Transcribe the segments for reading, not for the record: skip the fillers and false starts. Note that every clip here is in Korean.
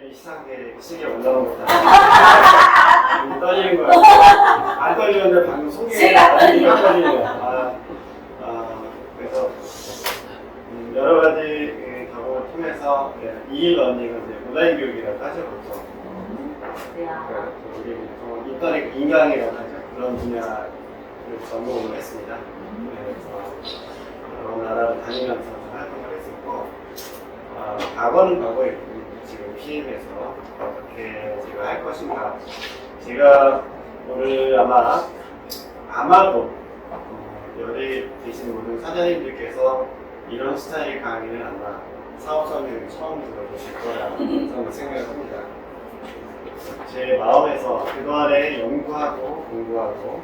이상하게 시계 올라온 것 같아요. 떨리는 거 같아요. 안 떨리는데 방금 소개가 떨리네요. 그래서 여러 가지 경험을 통해서 이러닝은 이제 온라인 교육이라고 하죠, 보통. 우리 보통 인터넷 인강이라고 하죠. 그런 분야를 전공을 했습니다. 그래서 여러 나라를 다니면서 활동을 했었고, 과거는 과거였고, 지금 PM에서 어떻게 제가 할 것인가. 제가 오늘 아마도 여기 계신 모든 사장님들께서 이런 스타일의 강의는 아마 사업성에는 처음 들어보실 거라고 저는 생각을 합니다. 제 마음에서 그동안에 연구하고 공부하고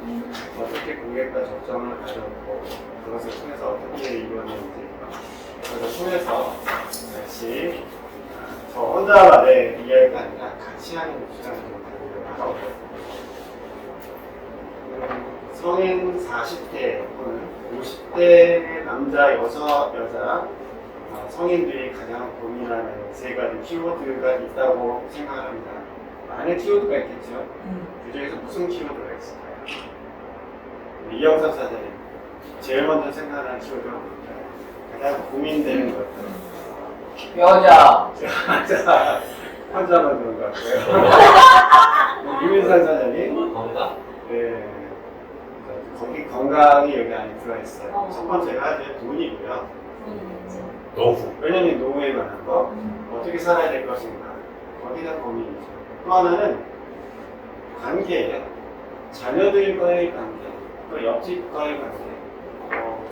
어떻게 고객과 접점을 가졌고 그것을 통해서 어떻게 이루어지는지 그것을 통해서 같이 저 혼자만의 이야기가 아니라 같이 하는 시간을 좀 가지려고 하고 성인 40대 혹은 50대 남자, 여자 성인들이 가장 고민하는 세 가지 키워드가 있다고 생각을 합니다. 많은 키워드가 있겠죠. 그 중에서 무슨 키워드가 있을까요? 이영석 사장님, 제일 먼저 생각하는 키워드가 뭘까요? 가장 고민되는 것들. 여자. 혼자만 그런 것 같고요. 유민상 사장님. 건강. 네. 거기 건강이 여기 안에 들어있어요. 첫 번째가 이제 돈이고요. 노후. 왜냐면 노후에 관한 거, 어떻게 살아야 될 것인가. 거기가 고민이죠. 또 하나는 관계예요. 자녀들과의 관계, 또 옆집과의 관계,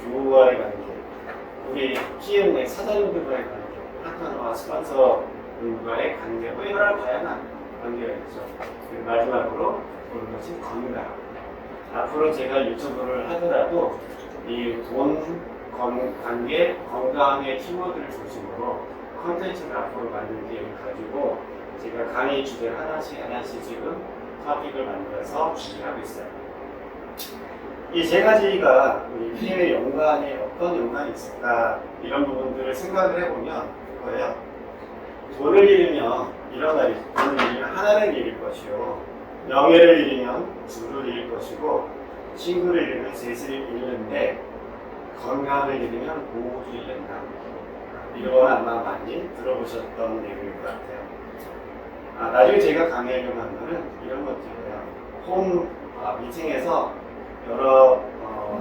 부부와의 관계, 우리 PM 내 사장님들과의 관계, 파트너와 스폰서들과의 관계, 여러 다양한 관계가 있죠. 그리고 마지막으로 보는 것이 건강. 앞으로 제가 유튜브를 하더라도 이 돈, 관계, 건강의 키워드를 중심으로 컨텐츠를 앞으로 만든 계획을 가지고 제가 강의 주제를 하나씩 지금 토픽을 만들어서 준비하고 있어요. 이 세 가지가 우리 PM의 연관에 어떤 연관이 있을까 이런 부분들을 생각을 해보면 뭐예요? 돈을 잃으면 이런 말이 있어요. 돈을 잃으면 하나를 잃을 것이요, 명예를 잃으면 둘을 잃을 것이고, 친구를 잃으면 셋을 잃는데 건강을 잃으면 모두 잃는다. 이건 아마 많이 들어보셨던 내용일 것 같아요. 나중에 제가 강의하려고 하는 거는 이런 것들이에요. 홈 미팅에서 여러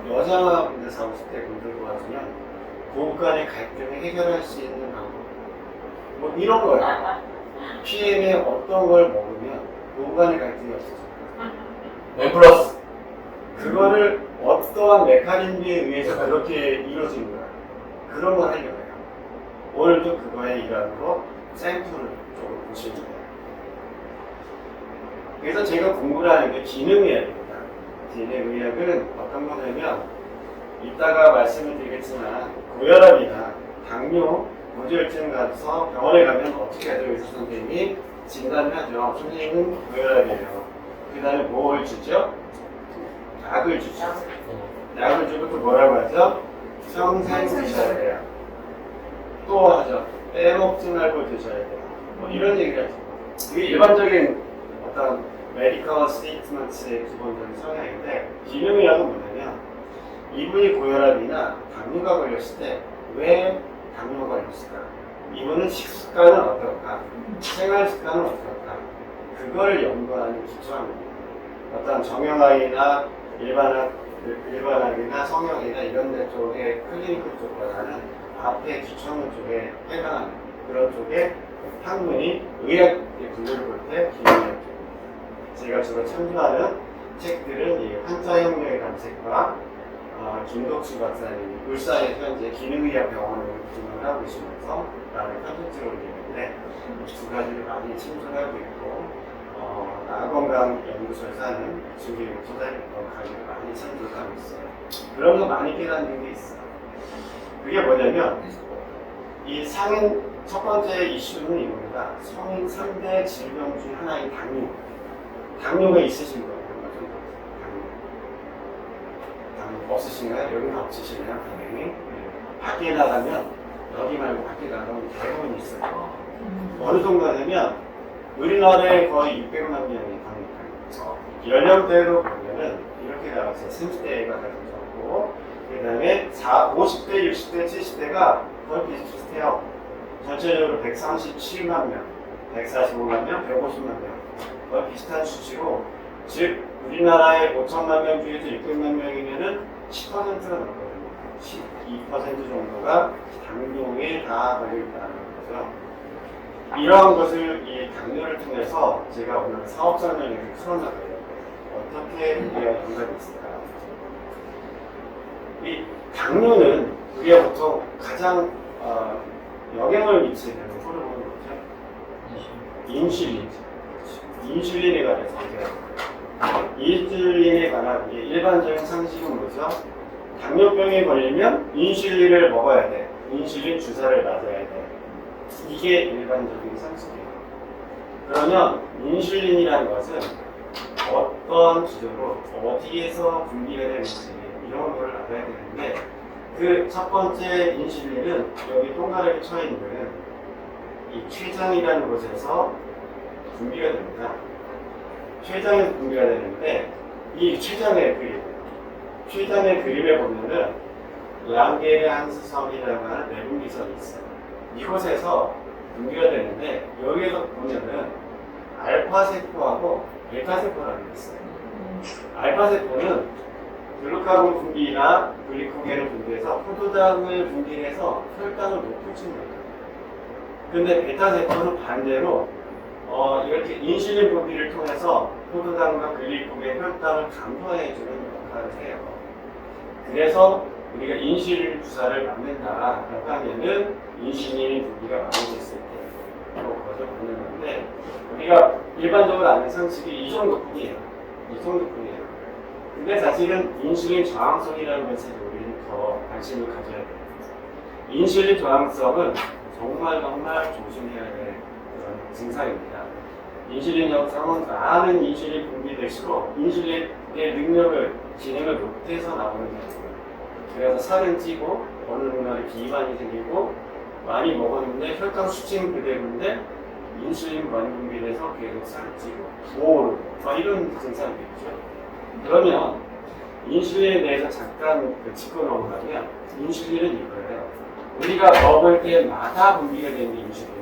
여자분들 40, 50대 분들 도와주면 부부 간의 갈등을 해결할 수 있는 방법, 뭐 이런 거예요. PM에 어떤 걸 먹으면 부부 간의 갈등이 없어질까? 네 플러스. 그거를 어떠한 메커니즘에 의해서 그렇게 이루어지는 거야. 그런 걸 하려고 해요. 오늘도 그거의 일환으로 샘플을 조금 보시면 돼요. 그래서 제가 공부를 하는 게 기능의학입니다. 기능의학은 어떤 거냐면 이따가 말씀을 드리겠지만 고혈압이나 당뇨, 고지혈증 가서 병원에 가면 어떻게 하죠? 의사 선생님이 진단을 하죠. 선생님은 고혈압이에요. 그 다음에 뭘 주죠? 약을 주죠. 약을 주고 또 뭐라고 하죠? 평생 드셔야 돼요. 또 하죠. 빼먹지 말고 드셔야 돼요. 뭐 이런 얘기를 하죠. 이게 일반적인 어떤 메디컬 스테이트먼트의 기본적인 성향인데, 기능의학은 뭐냐면 이분이 고혈압이나 당뇨가 걸렸을 때 왜 당뇨가 걸렸을까? 이분은 식습관은 어떨까? 생활습관은 어떨까? 그걸 연구하는 기초학입니다. 어떤 정형외과나 일반학이나 성형이나 이런 데 쪽에 클리니컬 쪽보다는 앞에 기초학문 쪽에 해당하는 그런 쪽에 학문이 의학의 분류를 볼 때 기능의학 쪽. 제가 주로 참조하는 책들은 이 환자혁명이라는 책과 김덕수 박사님 울산에 현재 기능의학 병원을 운영을 하고 계시면서 나를 컨텐츠를 올리는데 두 가지를 많이 참조하고 있고, 나건강연구소에서 하는 중기육 소장님 강의를 많이 참조하고 있어요. 그러면서 많이 깨닫는 게 있어요. 그게 뭐냐면 이 상인 첫 번째 이슈는 이겁니다. 성인 3대 질병 중 하나인 당뇨. 당뇨가 있으신 거예요. 당뇨 없으신가요? 여기는 없으시나요? 당연히. 밖에 나가면, 여기 말고 밖에 나가면 대부분 있어요. 어느 정도 하냐면 우리나라에 거의 600만 명이 강력합니다. 연령대로 보면은 이렇게 나왔어요. 30대가 가장 적고, 그 다음에 50대, 60대, 70대가 거의 비슷비슷해요. 전체적으로 137만 명, 145만 명, 150만 명. 거의 비슷한 수치로, 즉, 우리나라의 5천만 명 중에서 600만 명이면은 10%가 넘거든요. 12% 정도가 당뇨에 다 걸려있다는 거죠. 이러한 것을 이 당뇨를 통해서 제가 오늘 사업 설명을 풀어나가요. 어떻게 우리가 연관이 있을까? 이 당뇨는 우리가 보통 가장 영향을 미치는 호르몬은 뭐죠? 인슐린. 인슐린에 관해서 얘기하는 거예요. 인슐린에 관한 일반적인 상식은 뭐죠? 당뇨병에 걸리면 인슐린을 먹어야 돼. 인슐린 주사를 맞아야 돼. 이게 일반적인 상식이에요. 그러면 인슐린이라는 것은 어떤 기조로 어디에서 분비가 되는지 이런 걸 알아야 되는데, 그 첫 번째 인슐린은 여기 동그랗게 쳐 있는 이 췌장이라는 곳에서 분비가 됩니다. 췌장에서 분비가 되는데, 이 췌장의 그림에 보면은 랑게르한스섬이라고 하는 내분비선이 있어요. 이곳에서 분비가 되는데, 여기에서 보면은 알파세포하고 베타세포라는 게 있어요. 알파세포는 글루카곤 분비나 글리코겐을 분비해서 포도당을 분비해서 혈당을 높여줍니다. 근데 베타세포는 반대로 이렇게 인슐린 분비를 통해서 포도당과 글리코겐 혈당을 감소해주는 역할을 해요. 그래서 우리가 인슐린 주사를 맞는다라고 하면은 인슐린 분비가 많아졌을 때 그것을 받는 건데, 우리가 일반적으로 아는 상식이 이 정도뿐이에요. 이 정도뿐이에요. 근데 사실은 인슐린 저항성이라는 것에 우리는 더 관심을 가져야 돼요. 인슐린 저항성은 정말 조심해야 될 그런 증상입니다. 인슐린 저항성은 많은 인슐린 분비될수록 인슐린의 능력을 진행을 못해서 나오는 경우예요. 그래서 살은 찌고 어느 누나에 비만이 생기고 많이 먹었는데 혈당 수치는 그대로인데 인슐린 많이 분비돼서 계속 살이 찌고 오르고 이런 증상이 있죠. 그러면 인슐린에 대해서 잠깐 짚고 넘어가면, 인슐린은 이거예요. 우리가 먹을 때마다 분비가 되는 게 인슐린입니다.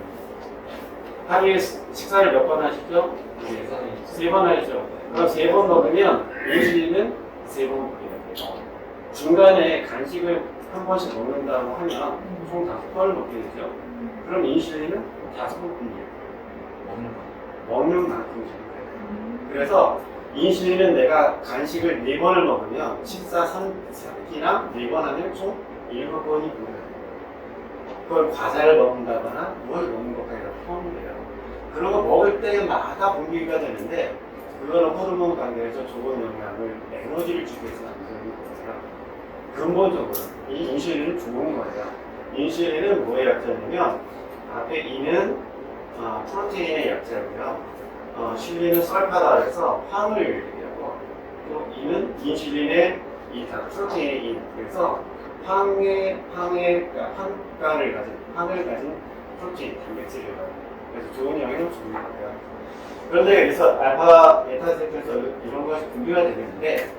하루에 식사를 몇 번 하시죠? 3번 하시죠. 그럼 3번 먹으면 인슐린은 3번 분비가 돼요. 중간에 간식을 한 번씩 먹는다고 하면 총 5번을 먹게 되죠. 그럼 인슐린은 5번 분비예요. 먹는 만큼 분비돼요. 그래서 인슐린은 내가 간식을 4번을 먹으면 식사 3끼나 4번 하면 총 7번이 분비돼요. 그걸 과자를 먹는다거나 뭘 먹는 것까지 다 포함돼요. 그러고 먹을 때마다 분비가 되는데, 그거는 호르몬 관계에서 좋은 영향을, 에너지를 주기 위해서 만드는 거예요. 근본적으로 이 인슐린은 좋은 거예요. 인슐린은 뭐의 약자냐면, 앞에 이는 프로테인의 약자고요. 실린은 설파다 해서 황을 얘기하고, 또 이는 인슐린의 프로테인의 인. 그래서 황을 가진 프로테인, 단백질을 가진. 그래서 좋은 영향을 주는 거예요. 그런데 그래서 알파, 베타세포에서 이런 것이 분비가 되는데,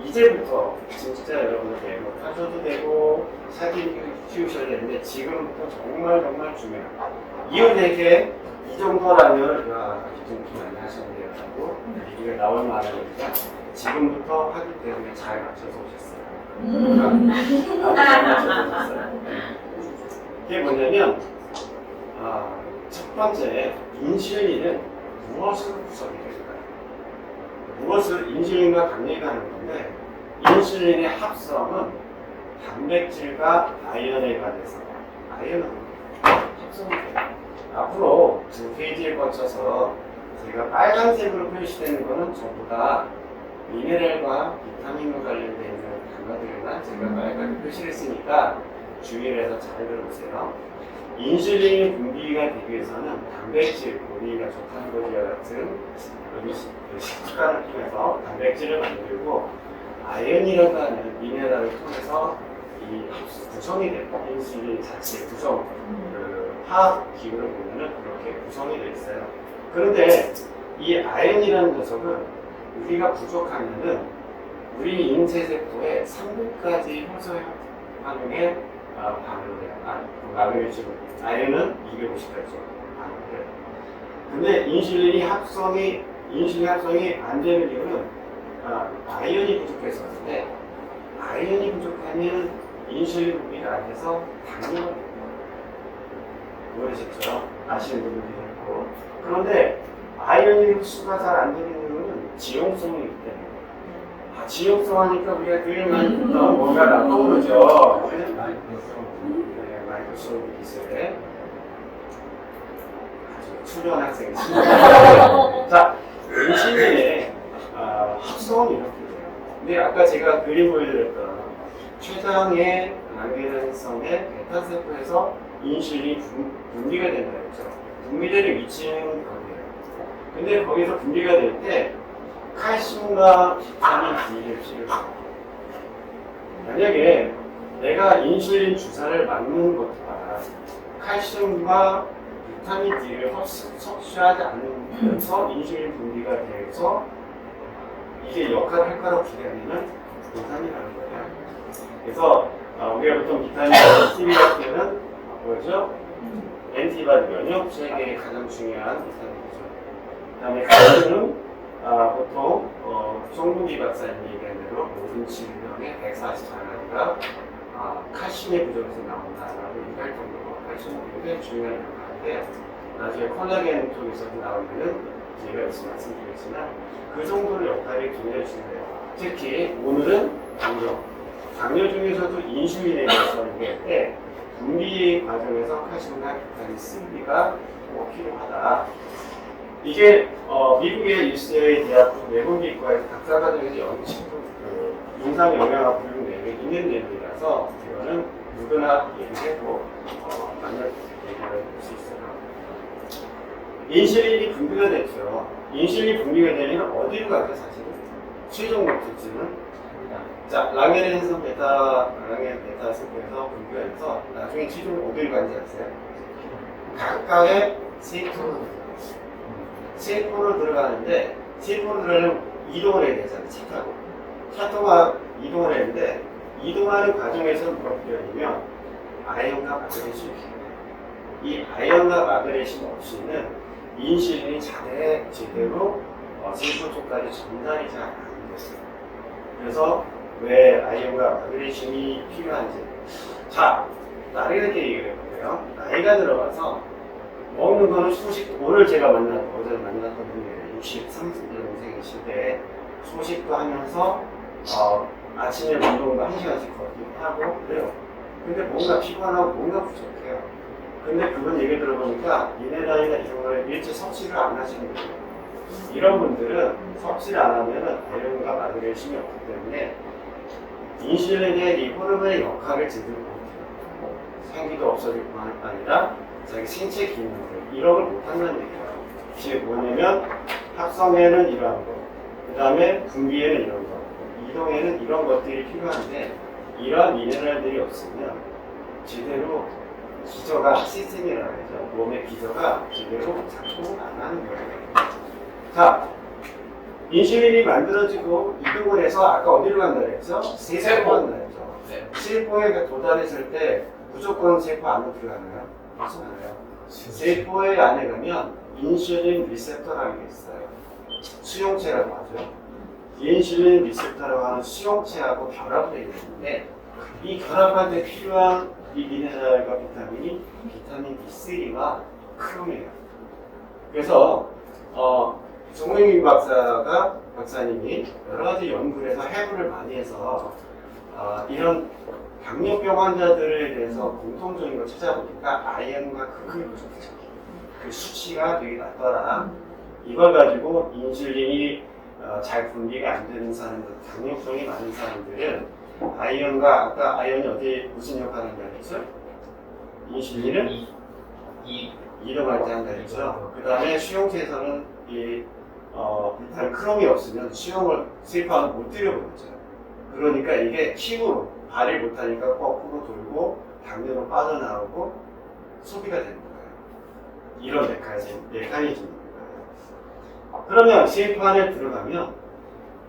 이제부터 진짜 여러분들 하셔도 되고 사기 키우셔야 되는데, 지금부터 정말 중요해요. 이웃에게 이 정도라면 좀 많이 하셨는데요 라고 얘기가 나올 만하니까 지금부터 하기 때문에 잘 맞춰서 오셨어요. 아주 잘 맞춰서 오셨어요. 이게 뭐냐면, 첫 번째, 인슐린은 무엇으로 구성이 될까요? 무엇을 인슐린과 관계가 하는 건데, 인슐린의 합성은 단백질과 아연에 관해서 아연은 합성이 돼요. 앞으로 두 페이지에 거쳐서 제가 빨간색으로 표시되는 거는 전부 다 미네랄과 비타민과 관련되어 있는 단어들이나 제가 빨갛게 표시를 했으니까 주의를 해서 잘 들어보세요. 인슐린이 분비가 되기 위해서는 단백질, 우리가 좋다는 것과 같은 식습관을 통해서 단백질을 만들고, 아연이라고 하는 미네랄을 통해서 이 구성이 되고, 인슐린 자체 구성, 화학 기호를 보면은 그렇게 구성이 되어 있어요. 그런데 이 아연이라는 녀석은 우리가 부족하면은 우리 인체세포에 300가지 효소 반응에 반응을 해요. 마그네슘 아연은 250가지 반응을 해요. 근데 인슐린 합성이 안 되는 이유는 아연이 부족해서인데, 아연이 부족하면 인슐린 분비가 안 돼서 당뇨가 돼요. 모르셨죠? 아시는 분들이 있고. 그런데 아연이 흡수가 잘 안 되는 이유는 지용성이기 때문에. 지용성 하니까 우리가 그일만 뭔가 떠오르죠. 네, 마이크로소프트 기술에 아주 출연 학생이십니다. 자, 인슐린의 합성은 이렇게 돼요. 근데 아까 제가 그림 보여드렸던 췌장의 랑게르성의 베타세포에서 인슐린이 분비가 된다 했죠. 분비되는 위치는 거기에요. 근데 거기서 분비가 될 때 칼슘과 비타민 D를 필요해요. 만약에 내가 인슐린 주사를 맞는 것보다 칼슘과 비타민 D를 섭취하지 않으면서 인슐린 분비가 돼서 이게 역할을 할 거라고 기대하면 고산이라는 거예요. 그래서 우리가 보통 비타민 C 같은 경우는 뭐죠? 엔티바디 면역 체계의 가장 중요한 비타민이죠. 그다음에 칼슘은 보통 송문기 박사님이 얘기한 대로 모든 질병의 144가지가 칼슘의 부족에서 나온다라고 얘기할 정도로 칼슘이 굉장히 중요한 역할인데, 나중에 콜라겐 쪽에서도 나오면은 제가 지금 말씀드렸지만 그 정도로 역할이 굉장히 중요해요. 특히 오늘은 당뇨 중에서도 인슐린에 대해서 얘기할 때 분비 과정에서 칼슘과 비타민 C가 꼭 필요하다. 이게 미국의 UCLA 대학 내분비과에서 박사과정에서 연구시킨 임상영양학 교육 내용에 있는 내용이라서 이거는 누구나 얘기해도 만약 얘기를 할 수 있어요. 인슐린이 분비가 됐죠. 인슐린이 분비가 되면 어디로 가죠, 사실은? 최종 목적지는? 자, 랑게르헨성 베타세포에서 분비가 돼서 나중에 최종 어디로 가는지 아세요? 각각의 세포로 들어가는데, 세포로 들어가면 이동을 해야 되잖아요. 차 타고 이동을 해야 되는데, 이동하는 과정에서 뭐가 필요하냐면 아연과 마그네슘이 필요해요. 이 아연과 마그네슘 없이는 인슐린이 제대로 세포 쪽까지 전달이 잘 안 됐어요. 그래서 왜 아연과 마그네슘이 필요한지. 자, 나이가 얘기를 해볼게요. 나이가 들어가서 먹는 거는 오늘 제가 어제 만났던 분이 63년생이신데 소식도 하면서 아침에 운동도 1시간씩 하고 그래요. 근데 뭔가 피곤하고 뭔가 부족해요. 근데 그분 얘기 들어보니까 미네랄이나 이런 걸 일찍 섭취를 안 하시는 거예요. 이런 분들은 섭취를 안 하면 아연과 마그네슘이 없기 때문에 인슐린의 이 호르몬의 역할을 제대로 못해요. 생기도 없어질 뿐만 아니라 자기 신체 기능들 이런 걸 못한다는 얘기예요. 즉 뭐냐면 합성에는 이러한 거, 그 다음에 분비에는 이런 거, 이동에는 이런 것들이 필요한데 이러한 미네랄들이 없으면 제대로 기저가 시스템이라고 하죠. 몸의 기저가 제대로 작동을 안 하는 거예요. 자, 인슐린이 만들어지고 이동을 해서 아까 어디로 간다 그랬죠? 세포로 간다 그랬죠. 네. 세포에 도달했을 때 무조건 세포 안으로 들어가나요? 그렇지 않아요. 세포의 안에 가면 인슐린 리셉터라는 게 있어요. 수용체라고 하죠. 인슐린 리셉터라고 하는 수용체하고 결합되어 있는데 이 결합할 때 필요한 이 미네랄과 비타민이 비타민 B3와 크롬이에요. 그래서 정명희 박사님이 여러 가지 연구를 해서 해부를 많이 해서 이런 당뇨병 환자들에 대해서 공통적인 걸 찾아보니까 아연과 극히 부족해요. 그 수치가 되게 낮더라. 이걸 가지고 인슐린이 잘 분비가 안 되는 사람들, 당뇨병이 많은 사람들은 아까 아연이 어디 무슨 역할을 한다 했죠? 인슐린은 이동할 때 한다 했죠. 그 다음에 수용체에서는 비타민 크롬이 없으면 세포안을 못 들여보냈죠. 그러니까 이게 힘으로 발을 못하니까 거꾸로 돌고 당뇨로 빠져나오고 소비가 되는 거예요. 이런 메커니즘입니다. 그러면 CF 안에 들어가면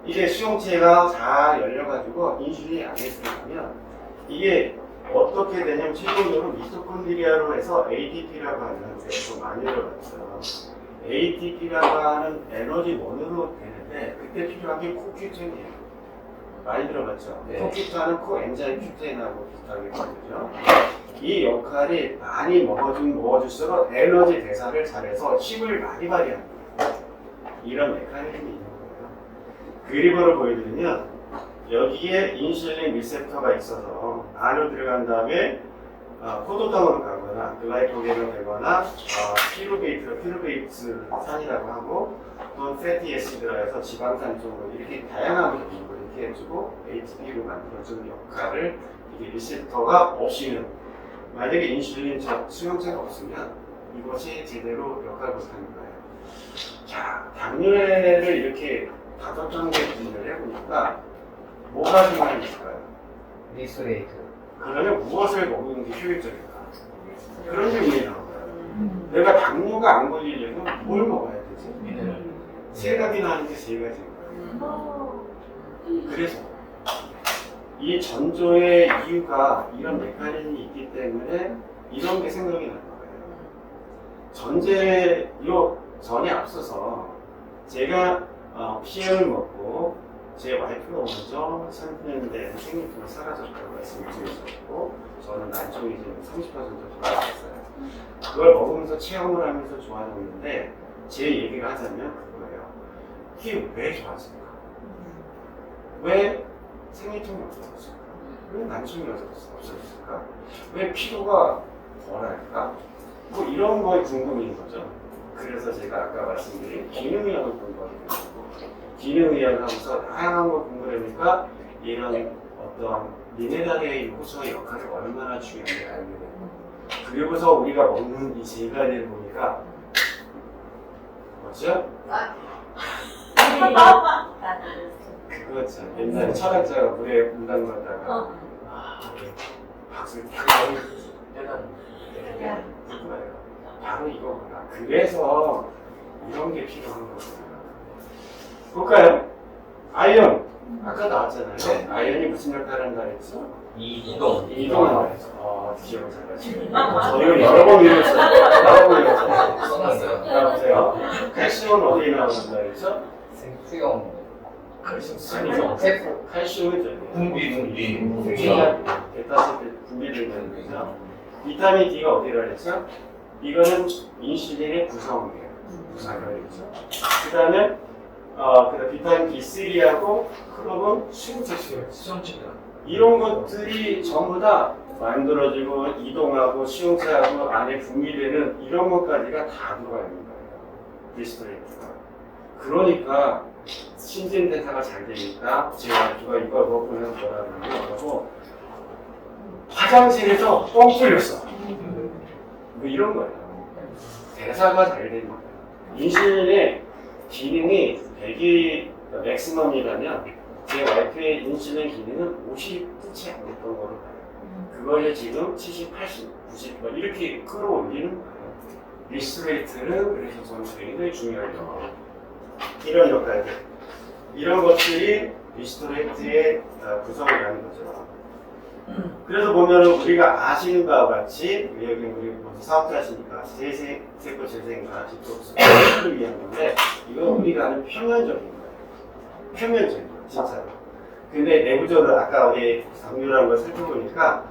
이제 수용체가 잘 열려가지고 인슐린이 안에 들어가면 이게 어떻게 되냐면 최종적으로 미토콘드리아로 해서 ATP라고 하는 좀 많이 들어갔어요. ATP라고 하는 에너지 원으로 되는데 그때 필요한 게 코큐텐이에요. 많이 들어봤죠? 네. 코큐탄은 코엔자임 큐텐하고 비슷하게 거든요. 이 역할이 많이 먹어줄수록 에너지 대사를 잘해서 힘을 많이 발휘합니다. 이런 메커니즘이 있는 거예요. 그림으로 보여드리면 여기에 인슐린 리셉터가 있어서 안으로 들어간 다음에 포도당으로 가거나 글라이코겐으로 되거나 피루베이트 산이라고 하고 또는 패티 애시드라 해서 지방산 쪽으로 이렇게 다양하게 이렇게 해주고 ATP로 만들어주는 역할을 이게 리셉터가 없으면 만약에 인슐린 수용체가 없으면 이것이 제대로 역할을 못하는 거예요. 자, 당뇨를 이렇게 5단계 분류를 해보니까 뭐가 중요한 있을까요? 리스레이트. 그러면 무엇을 먹는 게 효율적일까? 그런 질문이 나와요. 내가 당뇨가 안 걸리려면 뭘 먹어야 되지? 미네랄. 세 가지나 하는 게 세 가지인 거예요. 그래서 이 전조의 이유가 이런 메커니즘이 있기 때문에 이런 게 생각이 나는 거예요. 전에 앞서서 제가 피임을 먹고 제 와이프가 먼저 3년대 생리통이 사라졌다고 말씀을 드렸었고 저는 난청이 지금 30% 돌아왔어요. 그걸 먹으면서 체험을 하면서 좋아졌는데 제 얘기를 하자면 그거예요. 이게 왜 좋아졌을까? 왜 생리통이 없어졌을까? 왜 난청이 없어졌을까? 왜 피로가 덜할까? 뭐 이런 거에 궁금인 거죠. 그래서 제가 아까 말씀드린 기능의학을 공부하게 되고 기능의학을 하면서 다양한 걸 공부하니까 이런 어떤 미네랄의 요소의 역할이 얼마나 중요한지 알게 되고 그리고서 우리가 먹는 이 세 가지를 보니까 뭐죠? 그거죠. 옛날에 철학자가 물에 물 담갔다가 박수를 탁 대단. 누구예요? 바로 이거구나. 그래서 이런 게 필요한 거구나. 볼까요? 아이언. 아까 나왔잖아요. 네. 아이언이 무슨 역할을 한다 했죠? 이동. 이동한다 했죠. 기억을 잘하시네. 저희가 여러 번 읽었어요. 여러 번 읽었어요. 써놨어요. 자, 보세요. 칼슘은 어디에 나온다 했죠? 수용. 아니죠. 세포. 칼슘은 저기. 분비. 분비가 베타세포 분비되는 거죠. 비타민 D가 어디라 했죠? 이거는 인슐린의 구성이에요. 구성이죠. 그 다음에 비타민 B3하고 크롬은 수용체수예요. 수용체다. 이런 것들이 전부 다 만들어지고 이동하고 수용체하고 안에 분비되는 이런 것까지가 다 들어가 있는 거예요. 리스토레이트가. 그러니까 신진대사가 잘 되니까 제가 이걸 먹고 나서 뭐라고 하고 화장실에서 뻥 뚫렸어. 뭐 이런 거예요. 대사가 잘 되는 거예요. 인슐린의 기능이 100이 맥시멈이라면 제 와이프의 인슐린 기능은 50 끝이 안 됐던 거로 봐요. 그거를 지금 70, 80, 90 이렇게 끌어올리는 거예요. 리스토레이트는 그래서 저는 굉장히 중요해요. 이런 역할들. 이런 것들이 리스토레이트의 구성이라는 거죠. 그래서 보면은 우리가 아시는 바와 같이 여기 우리 사업자시니까 세포 재생과 디톡스를 위한 건데 이건 우리가 아는 표면적인 거예요. 표면적인 거예요, 진짜로. 근데 내부적으로 아까 우리 당뇨라는 걸 살펴보니까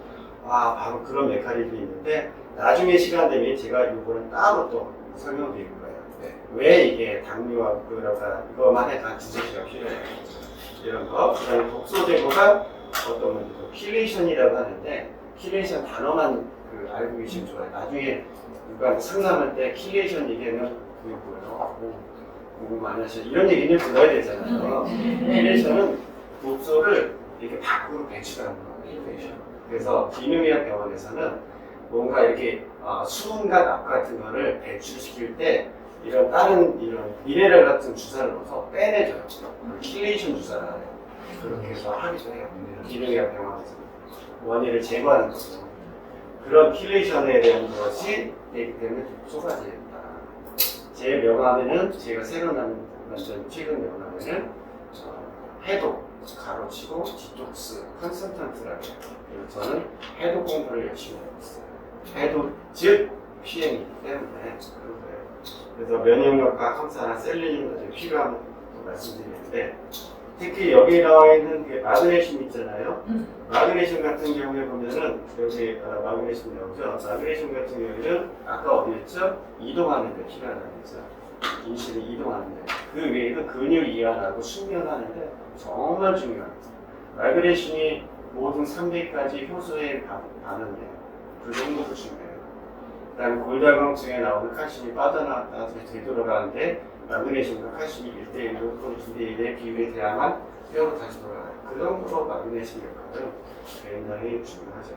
바로 그런 메커니즘이 있는데 나중에 시간 되면 제가 이거는 따로 또 설명드릴 거예요. 네. 왜 이게 당뇨와 그러다 이것만 해도 주제가 필요해요. 이런 거. 그다음에 독소 제거가 어떤 건 킬레이션이라고 하는데 킬레이션 단어만 알고 계시면 좋아요. 나중에 누가 상담할 때 킬레이션 얘기하면 그게 뭐예요? 공부 많이 하셔. 이런 얘기는 들어야 되잖아요. 킬레이션은 독소를 이렇게 밖으로 배출하는 거예요. 그래서 기능의학 병원에서는 뭔가 이렇게 수분과 납 같은 거를 배출시킬 때 이런 다른 이런 미네랄 같은 주사를 넣어서 빼내줘요. 킬레이션 주사를 해요. 그렇게 해서 하기도 해요. 기능의학 병원에서 원인을 제거하는 거죠. 그런 킬레이션에 대한 것이 되기 때문에 독소가 제일 제 명함에는 제가 새로 만든 최근 명함에는 해독 가로치고 디톡스 컨설턴트라고 해요. 그래서 저는 해독 공부를 열심히 하고 있어요. 해독 즉 PM이기 때문에 그런 거예요. 그래서 면역력과 항산화 셀리늄 같은 필요한 것도 말씀드리는데 특히 여기에 나와 있는 그 마그네슘 있잖아요. 마그네슘 같은 경우에 보면은 여기 마그네슘 나오죠. 마그네슘 같은 경우에는 아까 어디였죠? 이동하는 데 필요하다고 했죠. 인슐린 이동하는 데. 그 외에는 근육 이완하고 숙면하는 데 정말 중요합니다. 마그네슘이 모든 300가지 효소에 반응해요. 그 정도로 중요해요. 그 다음에 골다공증에 나오는 칼슘이 빠져나왔다 되돌아가는데 마그네슘과 칼슘이 1대1로 또는 2대1의 비율에 대항한 뼈로 다시 돌아가요. 그 정도로 마그네슘 역할은 굉장히 중요하죠.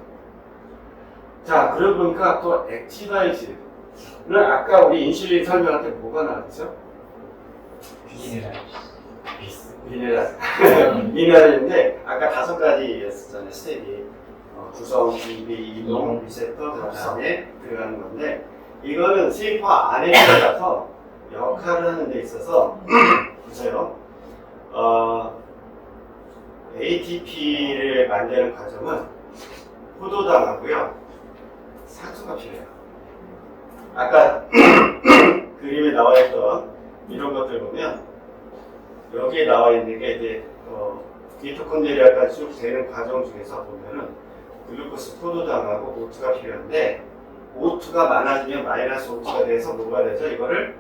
자, 그러고 보니까 또 액티바이즈는 아까 우리 인슐린 설명할 때 뭐가 나왔죠? 미네랄. 미네랄인데 아까 5가지였었잖아요. 스텝이. 구성, 준비, 이동, 리셉터, 그 다음에 들어가는 건데 이거는 세포 안에 들어가서 역할을 하는 데 있어서 보세요. ATP를 만드는 과정은 포도당하고요. 산소가 필요해요. 아까 그림에 나와 있던 이런 것들 보면 여기에 나와 있는 게 이제 미토콘드리아까지 쭉 되는 과정 중에서 보면은 글루코스 포도당하고 O2가 필요한데 O2가 많아지면 마이너스 O2가 돼서 뭐가 되죠? 이거를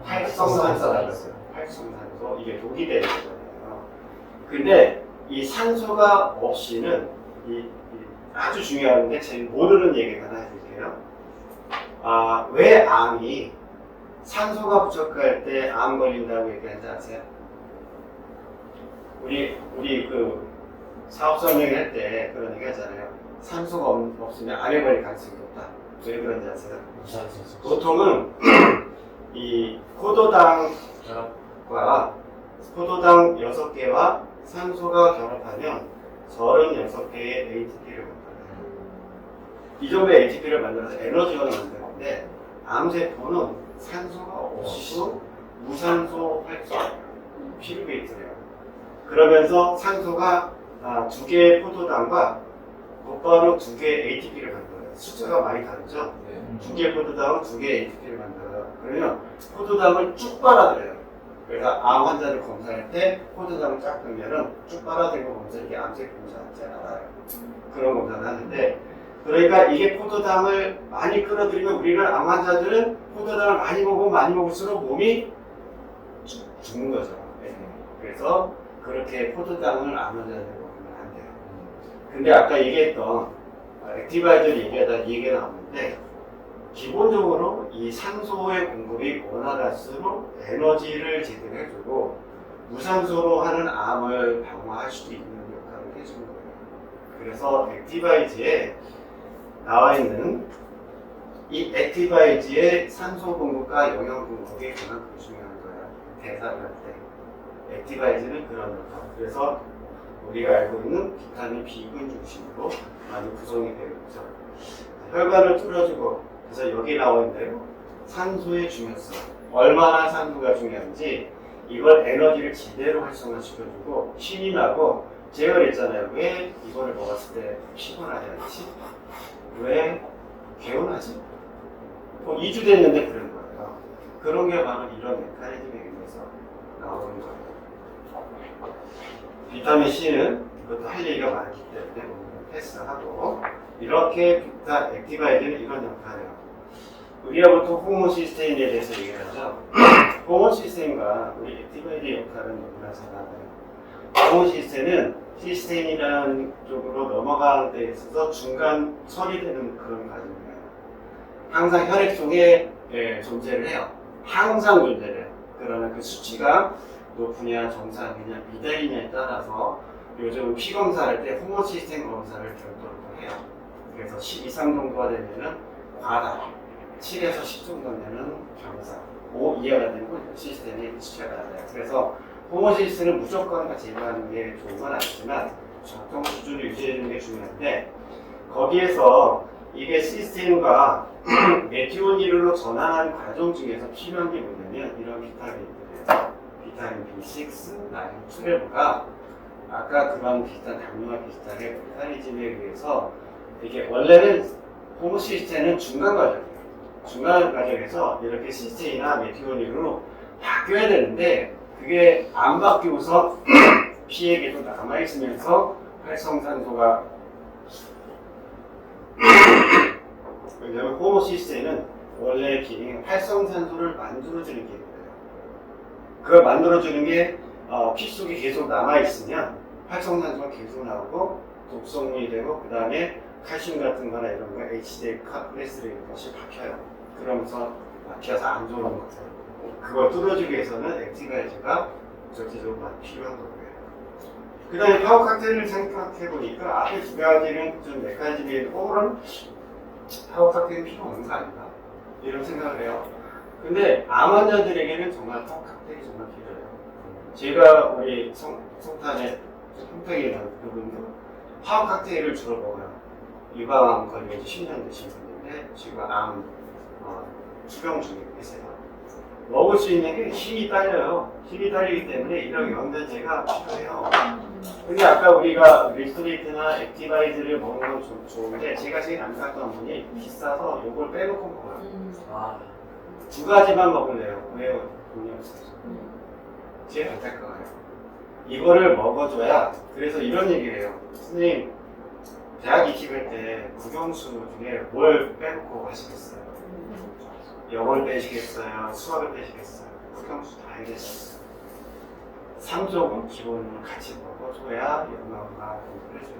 활성산소라고 했어요. 활성산소. 이게 독이 되는 거잖아요. 근데 이 산소가 없이는 아주 중요한데 제일 모르는 얘기가 하나 해드릴게요. 왜 암이 산소가 부족할 때 암 걸린다고 얘기하는지 아세요? 우리 그 사업 설명할 때 그런 얘기 하잖아요. 산소가 없으면 암에 걸릴 가능성이 높다. 왜 그런지 아세요? 보통은 이 포도당 6개와 산소가 결합하면 36개의 ATP를 만들어요. 이 정도의 ATP를 만들어서 에너지원을 만드는데 암세포는 산소가 없이도 무산소 활성 피루베이트래요. 그러면서 산소가 2개의 포도당과 곧바로 2개의 ATP를 만들어요. 숫자가 많이 다르죠? 2개의 포도당은 2개의 ATP를 만들어요. 그러면 포도당을 쭉 빨아들여요. 그래서 암 환자를 검사할 때 포도당을 쫙 넣으면은 쭉 빨아들이는 거 보면서 이게 암세포인지 알아요. 그런 검사를 하는데 그러니까 이게 포도당을 많이 끌어들이면 우리는 암 환자들은 포도당을 많이 먹으면 많이 먹을수록 몸이 죽는 거죠. 그래서 그렇게 포도당을 암 환자들이 먹으면 안 돼요. 근데 아까 얘기했던 액티바이저를 얘기하다 이 얘기가 나오는데 기본적으로 이 산소의 공급이 원활할수록 에너지를 제대로 해주고 무산소로 하는 암을 방어할 수도 있는 역할을 해주는 거예요. 그래서 액티바이즈에 나와 있는 이 액티바이즈의 산소 공급과 영양 공급이 그만큼 중요한 거예요. 대사를 할 때. 액티바이즈는 그런 역할. 그래서 우리가 알고 있는 비타민 B군 중심으로 많이 구성이 되어 있죠. 혈관을 뚫어주고 그래서 여기 나와 있는 대로 산소의 중요성, 얼마나 산소가 중요한지 이걸 에너지를 제대로 활성화시켜주고 신이 나고 제가 그랬잖아요. 왜 이거를 먹었을 때 피곤하지 않지? 왜 개운하지? 2주 됐는데 그런 거예요. 그런 게 바로 이런 메커니즘에 의해서 나오는 거예요. 비타민 C는 이것도 할 얘기가 많기 때문에 패스하고 이렇게 비타 액티바이드는 이런 역할이에요. 우리가 보통 호모시스테인에 대해서 얘기를 하죠. 호모시스테인과 우리 액티바이드 역할은 너무나 잘 알아요. 호모시스테인은 시스테인이라는 쪽으로 넘어가는 데 있어서 중간 처리되는 그런 과정이에요. 항상 혈액 속에 존재를 해요. 항상 존재를 해요. 그러나 그 수치가 높으냐 정상이냐 미달이냐에 따라서 요즘 피 검사할 때 호모시스테인 검사를 별도로 해요. 그래서 10 이상 정도가 되면은 과다, 7에서 10 정도 되면 경사, 5 이하가 되면 시스템이 수치가 낮아요. 그래서 호모시스테인은 무조건 제거하는 게 좋은 건 아니지만 적정 수준을 유지해주는 게 중요한데 거기에서 이게 시스템과 메티오닐로 전환하는 과정 중에서 필요한 게 뭐냐면 이런 비타민들이에요. 비타민 B6, 나인, 12가 아까 그런 비슷한 당뇨와 비슷하게 메커니즘에 의해서 이게 원래는 호모시스테인은 중간 과정이에요. 중간 과정에서 이렇게 시스테인이나 메티오닐로 바뀌어야 되는데 그게 안 바뀌고서 피에 계속 남아있으면서 활성산소가 왜냐면 호모시스테인은 원래 기능이 활성산소를 만들어주는 기능이에요. 그걸 만들어주는 게 피 속에 계속 남아있으면 활성산소가 계속 나오고 독성물이 되고 그 다음에 칼슘 같은 거나 이런 거 HDL 카플레스를 이런 것이 박혀요. 그러면서 박혀서 안 좋은 것들 그걸 뚫어주기 위해서는 액티바이저가 절대적으로 필요한 거고요. 그 다음에 파워 칵테일을 생각해 보니까 앞에 두 가지는 좀 메커니즘이 그럼 파워 칵테일은 필요 없는 거 아닌가 이런 생각을 해요. 근데 암 환자들에게는 정말 파워 칵테일이 정말 필요해요. 제가 우리 성탄에 홈페이지에 있는 부분도 파워 칵테일을 주로 먹어요. 유방암 걸린 지 10년 되신 분인데 지금 암 투병 중에 계세요. 먹을 수 있는 게 힘이 딸려요. 힘이 딸리기 때문에 이런 영양제가 필요해요. 근데 아까 우리가 리스토레이트나 액티바이즈를 먹는 건 좋은데 제가 제일 안타까운 분이 비싸서 이걸 빼놓고 먹어요. 두 가지만 먹을래요. 왜요? 돈이 없어서. 제일 안타까워요. 이거를 먹어줘야 그래서 이런 얘기를 해요. 선생님 대학 입학할 때 국영수 중에 뭘 빼놓고 하시겠어요? 영어를 빼시겠어요? 수학을 빼시겠어요? 국영수 다 해야겠어요. 3쪽은 기본으로 같이 먹어줘야 영어가 공부를 해줘요.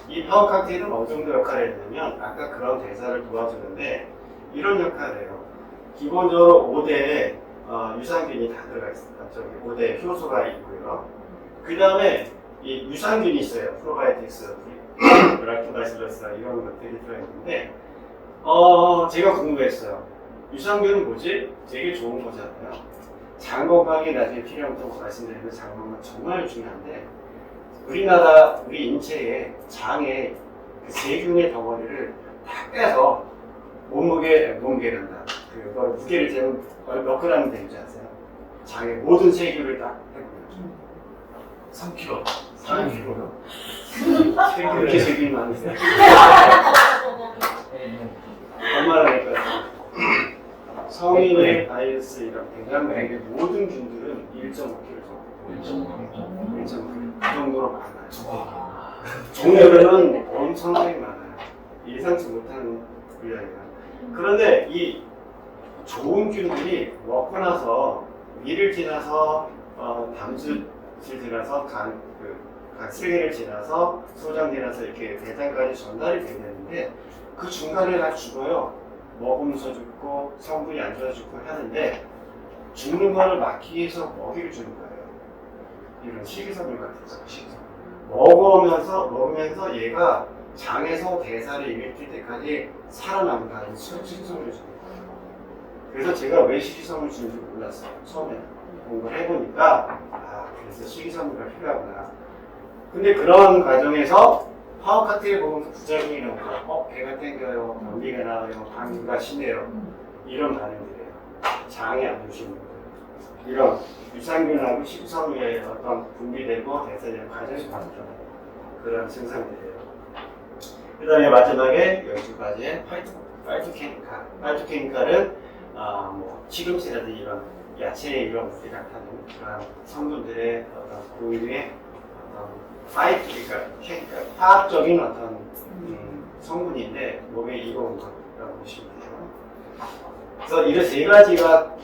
이 파워 칵테일은 어느 정도 역할을 했냐면 아까 그런 대사를 도와주는데 이런 역할을 해요. 기본적으로 5대에 유산균이 다 들어가 있어요. 저기 5대 효소가 있고요. 그 다음에 이 유산균이 있어요. 프로바이오틱스, 락토바실러스 이런 것들이 들어있는데 제가 궁금했어요. 유산균은 뭐지? 되게 좋은 거잖아요. 장 건강에 나중에 필요하다고 말씀드리는 장 건강 정말 중요한데 우리 인체의 장에 그 세균의 덩어리를 다 빼서 몸무게란다. 그걸 무게를 재면 몇 그램 되는지 아세요? 장의 모든 세균을 딱 빼고요. 3kg. 3kg요? 그렇게 세균이 많으세요? 얼마나 될까요? 성인의 바이러스 이런 대장맥의 모든 균들은 1.5kg 정도. 1.5kg. 그 정도로 많아요. 종류는 엄청나게 많아요. 예상치 못한 분량이에요. 그런데 이 좋은 균들이 먹고 나서 위를 지나서 담수를 지나서 간 슬개를 지나서 소장 지나서 이렇게 대장까지 전달이 되는데 그 중간에 다 죽어요. 먹으면서 죽고 성분이 안 좋아 죽고 하는데 죽는 거를 막기 위해서 먹이를 주는 거예요. 이런 식이섬유 같은 거, 식이섬유. 먹으면서 얘가 장에서 대사를 일으킬 때까지 살아남는 식이섬유를 주는 거예요. 그래서 제가 왜 식이섬유를 주는지 몰랐어요. 처음에 공부를 해보니까 그래서 식이섬유가 필요하구나. 근데 그런 과정에서 파워 칵테일 먹으면서 부작용이 나오고 배가 땡겨요, 변비가 나와요, 방귀가 심해요 이런 반응들이에요. 장에 안 좋으신 분들 이런 유산균하고 식이섬유의 어떤 분비되고 대사되는 과정이 바뀌어요. 그런 증상들이에요. 그 다음에 마지막에 12가지의 파이토케미칼. 파이토케미칼은 시금치라든지 이런 야채 이런 것들이 나타나는 그런 성분들의 어떤 고유의 그러니까 화학적인 어떤 성분인데 몸에 이로운 것이라고 보시면 돼요. 그래서 이런 세 가지가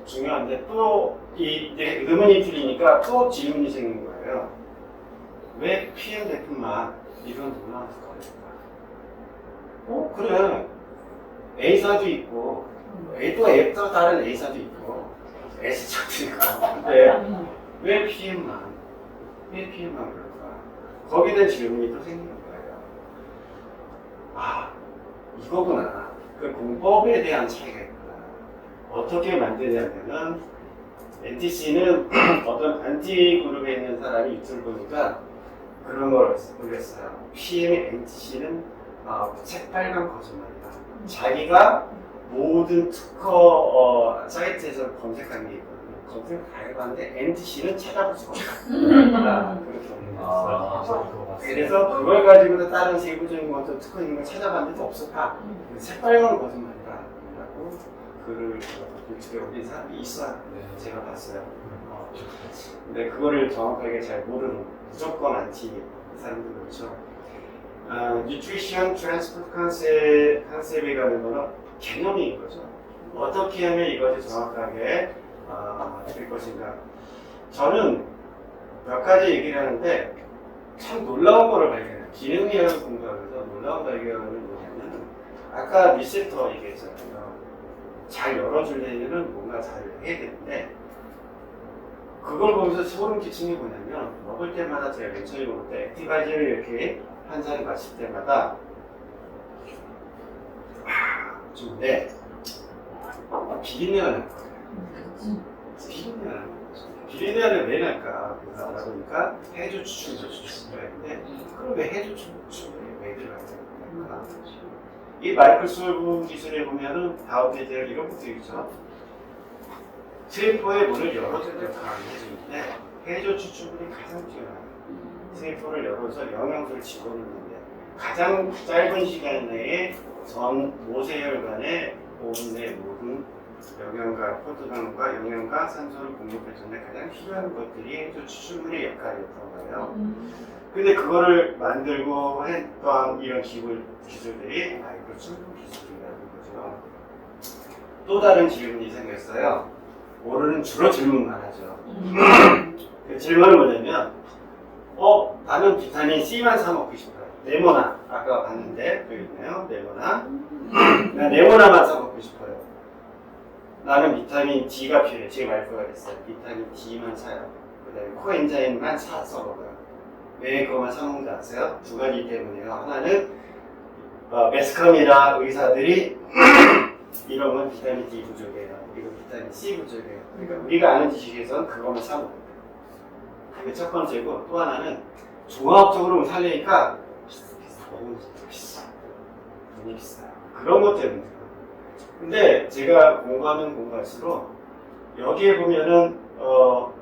중요한데 또 이제 의문이 풀리니까 또 질문이 생긴 거예요. 왜 PM 제품만 이런 논란을 걸릴까? 그래. A사도 있고 또 다른 A사도 있고 S차도 있고 근데 왜 PM만 그럴까? 거기에 대한 질문이 또 생기는 거예요. 이거구나. 그 공법에 대한 차이가 있구나. 어떻게 만드냐면은 NTC는 어떤 안티 그룹에 있는 사람이 유튜브 보니까 그런 걸 올렸어요. PM의 NTC는 새빨간 거짓말이다. 자기가 모든 특허 사이트에서 검색한 게 있거든요. 검색 다 해봤는데 NTC는 찾아볼 수가 없다. 그렇게 그거 그래서 그걸 가지고도 다른 세부적인 것도 특허 있는 걸 찾아봤는데 없었다. 새빨간 거짓말이다. 라고 글을 유튜브에 올린 사람이 있어요. 제가 봤어요. 근데 그거를 정확하게 잘 모르는 무조건 안티 사람들 그렇죠. 뉴트리션 트랜스포트 컨셉이라는 거는 개념인 거죠. 어떻게 하면 이것이 정확하게 될 것인가. 저는 몇 가지 얘기를 하는데 참 놀라운 거를 발견해요. 기능이라는 공부하면서 놀라운 발견은 뭐냐면 아까 리셉터 얘기했잖아요. 잘 열어주려면 뭔가 잘 해야 되는데 그걸 보면서 소름 끼친 게 뭐냐면 먹을 때마다 제가 맨 처음에 먹을 때 액티바이저를 이렇게 한 잔 마실 때마다 좋은데 비린내가 날 거예요. 비린내가 나는 거죠. 비린내는 왜 날까? 그래서 알아보니까 해조 추출물 추출을 했는데 그럼 왜 해조 추출물이 왜 들어갈까? 이 마이크로솔브 기술에 보면은 다음 페이지에 이런 것도 있죠. 세포의 문을 열어주는 역할을 해주는데 해조 추출물이 가장 중요해요. 세포를 열어서 영양소를 집어넣는데 가장 짧은 시간 내에 전 모세혈관에 몸내 모든 영양과 포도당과 영양과 산소를 공급해주는 데 가장 필요한 것들이 해조 추출물의 역할이었던 거예요. 근데 그거를 만들고 했던 이런 기술들이 마이크로솔브 기술이라는 거죠. 또 다른 질문이 생겼어요. 모르는 주로 질문만 하죠. 그 질문은 뭐냐면 나는 비타민 C만 사 먹고 싶어요. 네모나 아까 봤는데 여기 있네요. 네모나 나 네모나만 사 먹고 싶어요. 나는 비타민 D가 필요해. 제 와이프가 됐어요. 비타민 D만 사요. 그 다음에 코엔자임만 사서 먹어요. 왜 그것만 사 먹는지 아세요? 두 가지 때문에요. 하나는 매스컴이나 의사들이 이런 건 비타민 D 부족이에요. 이거 비타민 C 부족이에요. 그러니까 우리가 아는 지식에서는 그것만 사 먹어요. 그게 첫 번째고 또 하나는 종합적으로 살려니까 너무 비싸. 돈이 비싸요. 그런 것 때문에. 근데 제가 공부할수록 여기에 보면은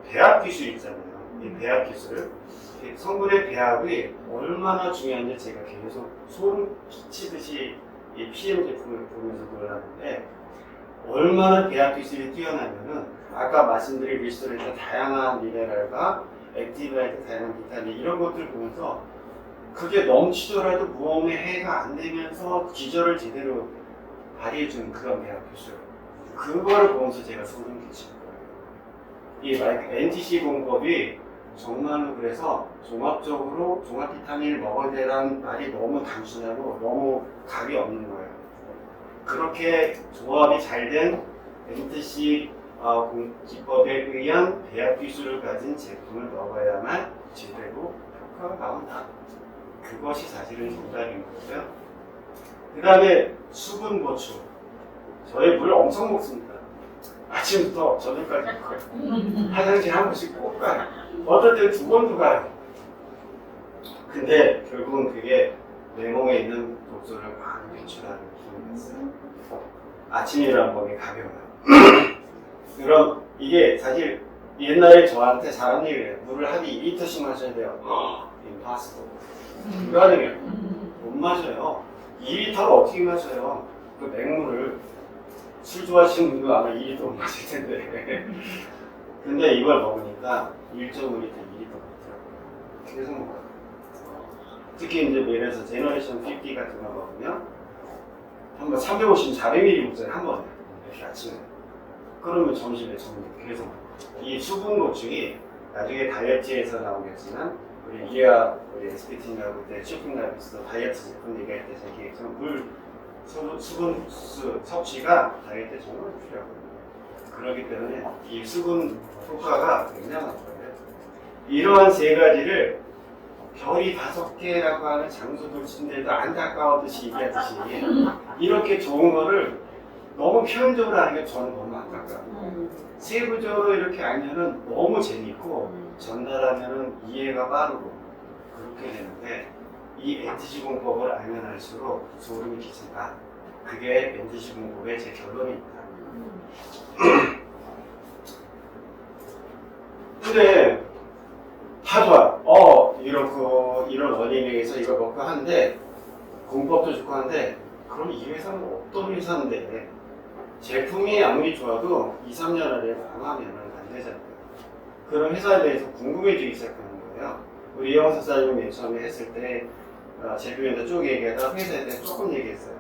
배합 기술 있잖아요. 이 배합 기술. 성분의 배합이 얼마나 중요한지 제가 계속 소름 끼치듯이 이 PM 제품을 보면서 놀랐는데 얼마나 배합 기술이 뛰어나면은 아까 말씀드린 리스토렌트 다양한 미네랄과 액티브라이트 다양한 비타민 이런 것들을 보면서 그게 넘치더라도 몸에 해가 안 되면서 기저를 제대로 발휘해주는 그런 배합 기술 그거를 보면서 제가 소름 끼친 거예요. 이 NTC 공법이 정말로 그래서 종합적으로 종합 비타민을 먹어야 되라는 말이 너무 단순하고 너무 답이 없는 거예요. 그렇게 조합이 잘 된 NTC 기법에 의한 배합 기술을 가진 제품을 먹어야만 제대로 효과가 나온다. 그것이 사실은 정답인 거고요. 그 다음에 수분 보충. 저희 물 엄청 먹습니다. 아침부터 저녁까지 먹어요. 화장실 한 번씩 꼭 가요. 어떨 때는 두 번도 가요. 근데 결국은 그게 내 몸에 있는 독소를 많이 배출하는 기능이 있어요. 아침에 일어나면 몸이 가벼워요. 그럼 이게 사실 옛날에 저한테 잘한 얘기예요. 물을 하루에 2리터씩 마셔야 돼요. impossible. 불가능해요. 못 마셔요. 2리터를 어떻게 마셔요? 그 맹물을 술 좋아하시는 분도 아마 2리터 못 마실 텐데. 근데 이걸 먹으니까 1.5리터, 2리터 먹더라고요. 계속 먹어요. 특히 이제 예를 들어서 제너레이션 50 같은 거 먹으면 한번 350, 400ml 먹잖아요. 한 번에. 이렇게 아침에. 그러면 점심에 계속 이 수분 보충이 나중에 다이어트에서 나오겠지만 우리 이해아 우리 SPT라고 그때 쇼핑라이브에서 다이어트 제품 얘기할 때 제가 물 수분 섭취가 다이어트에 정말 필요하거든요. 그렇기 때문에 이 수분 효과가 굉장한 거예요. 이러한 세 가지를 별이 5개라고 하는 장소들 침대에도 안타까워듯이 얘기하듯이 이렇게 좋은 거를 너무 표현적으로 하는 게 저는 너무 안타까워요. 세부적으로 이렇게 알면은 너무 재밌고 전달하면은 이해가 빠르고 그렇게 되는데 이 NTC 공법을 알면 알수록 소름이 끼친다. 그게 NTC 공법의 제 결론입니다. 근데 다 좋아. 이런 원인에서 이걸 먹고 하는데 공법도 좋고 하는데 그럼 이 회사는 어떤 회사인데 제품이 아무리 좋아도 2, 3년 안에 망하면 안 되잖아요. 그런 회사에 대해서 궁금해지기 시작하는 거예요. 우리 이영 사장님 맨 처음에 했을 때 제품에서 쭉 얘기하다가 회사에 대해서 조금 얘기했어요.